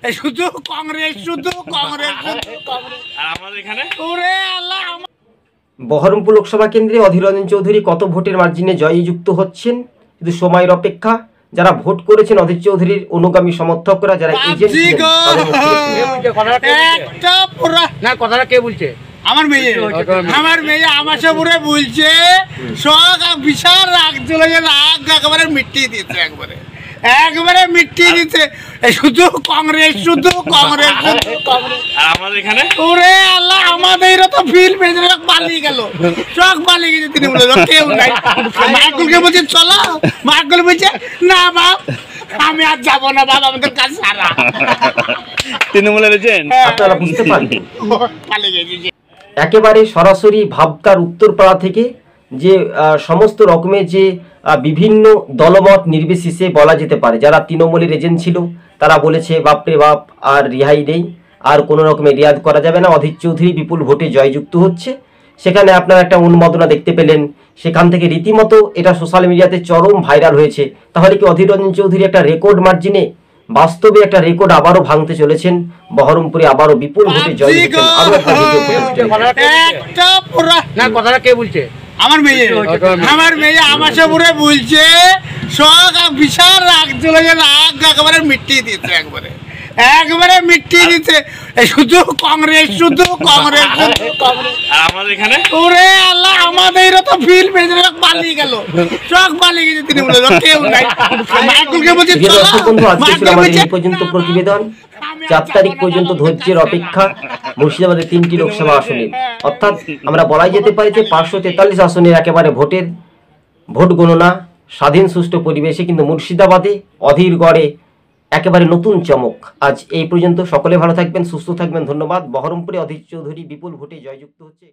শুধু কংগ্রেস, শুধু কংগ্রেস, শুধু কংগ্রেস। আর আমাদের এখানে ওরে আল্লাহ, বহরমপুর লোকসভা কেন্দ্রে অধীর রঞ্জন চৌধুরী কত ভোটের মার্জিনে জয়যুক্ত হচ্ছেন শুধু সময়ের অপেক্ষা। যারা ভোট করেছেন অধীর চৌধুরীর অনুগামী সমর্থকরা, যারা এজেন্ট ছিলেন, তাদের মুখ থেকে শুনুন। একটা পুরা না কথাটা কে বলছে? আমার মেয়ে আমাকে পুরো বলছে সব বিশাল রাগ চলে গেছে, রাগ একেবারে মিটিয়ে দিয়েছে, একবারে মিটিয়ে দিচ্ছে। শুধু কংগ্রেস, শুধু কংগ্রেস, শুধু কংগ্রেস। আর আমাদের এখানে ওরে আল্লাহ, আমাদের তো ফিল পেয়ে পালিয়ে গেল, সব পালিয়ে গেছে। তিনি বলে কেউ নাই। মাইকুলকে বলছে চলো, মাইকুল বলছে না বাপ, আমি আর যাবো না বাপ, আমাদের কাজ সারা। তৃণমূলের এজেন্ট আপনারা বুঝতে পারবেন পালিয়ে গেছে। একেবারে সরাসরি ভাবতার উত্তরপাড়া থেকে যে সমস্ত রকমের যে বিভিন্ন দলমত নির্বিশেষে বলা যেতে পারে, যারা তৃণমূলের এজেন্ট ছিল তারা বলেছে বাপরে বাপ, আর রেহাই নেই, আর কোনো রকমের রেয়াদ করা যাবে না, অধীর চৌধুরী বিপুল ভোটে জয়যুক্ত হচ্ছে। সেখানে আপনারা একটা উন্মাদনা দেখতে পেলেন, সেখান থেকে রীতিমতো এটা সোশ্যাল মিডিয়াতে চরম ভাইরাল হয়েছে। তাহলে কি অধীর রঞ্জন চৌধুরী একটা রেকর্ড মার্জিনে, বাস্তবে একটা রেকর্ড আবারও ভাঙতে চলেছেন, বহরমপুরে আবারও বিপুল ভোটে জয় হচ্ছেন? আরো একটা ভিডিও একটা পুরা না কথাটা কে বলছে? আমার মেয়ে আমাকে পুরো বলছে সব বিশাল রাগ চলে গেছে, রাগ একেবারে মিটিয়ে দিচ্ছে, একবারে মিটিয়ে দিচ্ছে। শুধু কংগ্রেস, শুধু কংগ্রেস, শুধু কংগ্রেস। আর আমাদের এখানে ওরে আল্লাহ, আমাদের তো ফিল পেয়ে পালিয়ে গেল, সব পালিয়ে গেছে। তিনি বলে কেউ নাই। মাইকুলকে বলছে প্রিয় চলো, দর্শক বন্ধু, আজকে ছিল মাইকুল আমাদের বলছে এই পর্যন্ত প্রতিবেদন। 4 তারিখ পর্যন্ত ধৈর্যের অপেক্ষা মুর্শিদাবাদের 3টি লোকসভা আসনে, অর্থাৎ আমরা বলাই যেতে পারি যে 543 আসনের একেবারে ভোট গণনা স্বাধীন সুষ্ঠু পরিবেশে, কিন্তু মুর্শিদাবাদে অধীর গড়ে একেবারে নতুন চমক। আজ এই পর্যন্ত, সকলে ভালো থাকবেন, সুস্থ থাকবেন, ধন্যবাদ। বহরমপুরে অধীর চৌধুরী বিপুল ভোটে জয়যুক্ত হচ্ছে।